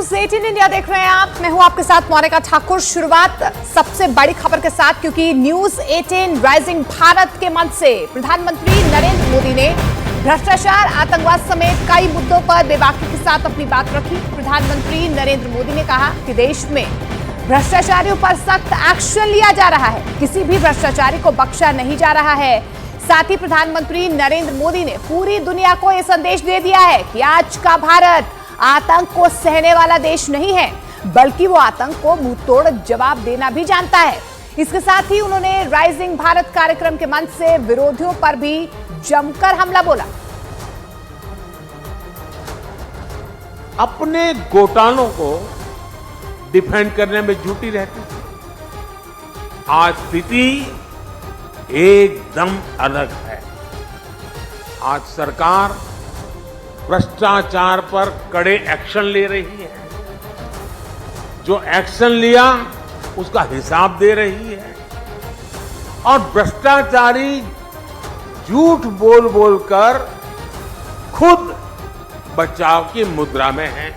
News 18 India देख रहे हैं आप। मैं हूं आपके साथ मोनिका ठाकुर। शुरुआत सबसे बड़ी खबर के साथ, क्योंकि न्यूज 18 राइजिंग भारत के मंच से प्रधानमंत्री नरेंद्र मोदी ने भ्रष्टाचार, आतंकवाद समेत कई मुद्दों पर बेबाकी के साथ अपनी बात रखी। प्रधानमंत्री नरेंद्र मोदी ने कहा कि देश में भ्रष्टाचारियों पर सख्त एक्शन लिया जा रहा है, किसी भी भ्रष्टाचारी को बख्शा नहीं जा रहा है। साथ ही प्रधानमंत्री नरेंद्र मोदी ने पूरी दुनिया को यह संदेश दे दिया है कि आज का भारत आतंक को सहने वाला देश नहीं है, बल्कि वो आतंक को मुंहतोड़ जवाब देना भी जानता है। इसके साथ ही उन्होंने राइजिंग भारत कार्यक्रम के मंच से विरोधियों पर भी जमकर हमला बोला। अपने घोटालों को डिफेंड करने में जुटी रहती थी। आज स्थिति एकदम अलग है। आज सरकार भ्रष्टाचार पर कड़े एक्शन ले रही है। जो एक्शन लिया उसका हिसाब दे रही है। और भ्रष्टाचारी झूठ बोल बोलकर खुद बचाव की मुद्रा में है।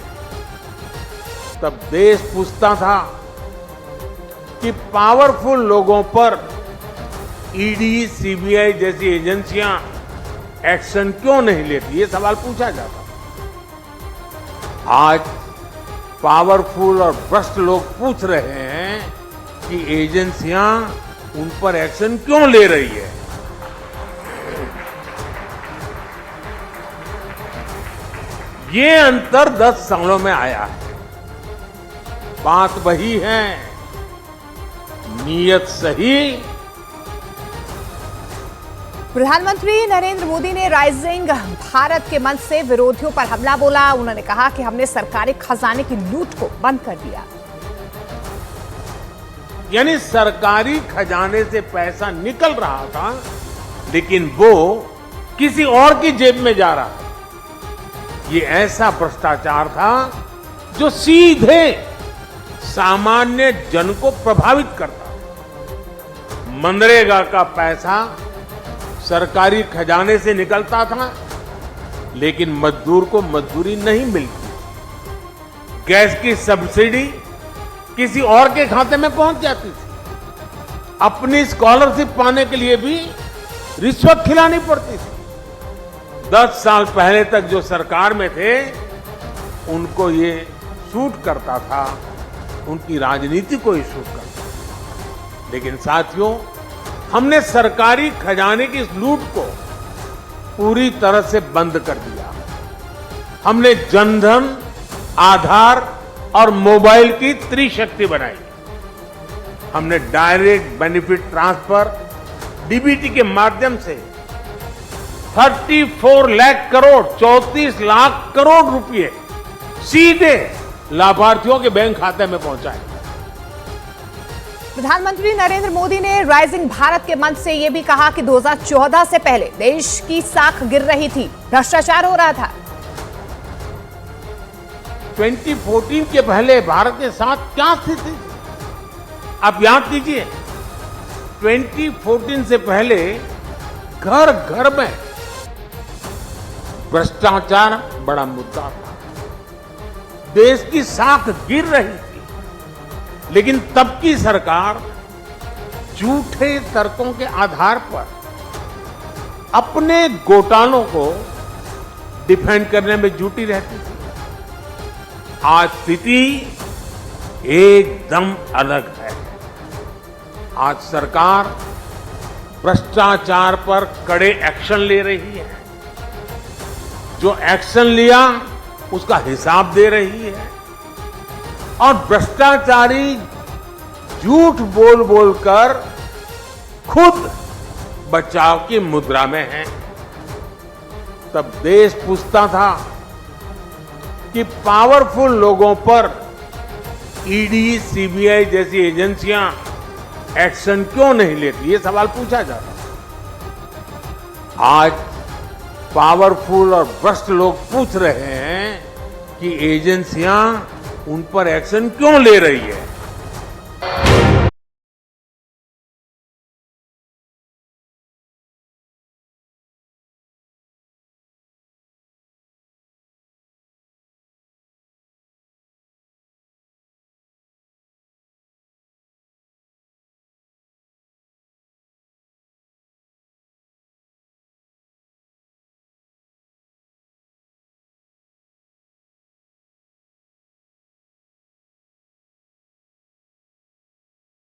तब देश पूछता था कि पावरफुल लोगों पर ईडी, सीबीआई जैसी एजेंसियां एक्शन क्यों नहीं लेती, ये सवाल पूछा जाता। आज पावरफुल और भ्रष्ट लोग पूछ रहे हैं कि एजेंसियां उन पर एक्शन क्यों ले रही है। ये अंतर 10 सालों में आया है। बात वही है, नीयत सही। प्रधानमंत्री नरेंद्र मोदी ने राइजिंग भारत के मंच से विरोधियों पर हमला बोला। उन्होंने कहा कि हमने सरकारी खजाने की लूट को बंद कर दिया। यानी सरकारी खजाने से पैसा निकल रहा था, लेकिन वो किसी और की जेब में जा रहा था। ये ऐसा भ्रष्टाचार था जो सीधे सामान्य जन को प्रभावित करता। मनरेगा का पैसा सरकारी खजाने से निकलता था, लेकिन मजदूर को मजदूरी नहीं मिलती। गैस की सब्सिडी किसी और के खाते में पहुंच जाती थी। अपनी स्कॉलरशिप पाने के लिए भी रिश्वत खिलानी पड़ती थी। 10 साल पहले तक जो सरकार में थे, उनको ये सूट करता था, उनकी राजनीति को ही सूट करता था। लेकिन साथियों, हमने सरकारी खजाने की इस लूट को पूरी तरह से बंद कर दिया। हमने जनधन, आधार और मोबाइल की त्रिशक्ति बनाई। हमने डायरेक्ट बेनिफिट ट्रांसफर डीबीटी के माध्यम से 34 लाख करोड़ 34 लाख करोड़ रुपए सीधे लाभार्थियों के बैंक खाते में पहुंचाए। प्रधानमंत्री नरेंद्र मोदी ने राइजिंग भारत के मंच से यह भी कहा कि 2014 से पहले देश की साख गिर रही थी, भ्रष्टाचार हो रहा था। 2014 के पहले भारत के साथ क्या स्थिति थी, आप याद कीजिए। 2014 से पहले घर घर में भ्रष्टाचार बड़ा मुद्दा था। देश की साख गिर रही थी, लेकिन तब की सरकार झूठे तर्कों के आधार पर अपने घोटालों को डिफेंड करने में जुटी रहती थी। आज स्थिति एकदम अलग है। आज सरकार भ्रष्टाचार पर कड़े एक्शन ले रही है। जो एक्शन लिया उसका हिसाब दे रही है। और भ्रष्टाचारी झूठ बोल बोलकर खुद बचाव की मुद्रा में है। तब देश पूछता था कि पावरफुल लोगों पर ईडी, सीबीआई जैसी एजेंसियां एक्शन क्यों नहीं लेती, ये सवाल पूछा जाता। आज पावरफुल और भ्रष्ट लोग पूछ रहे हैं कि एजेंसियां उन पर एक्शन क्यों ले रही है।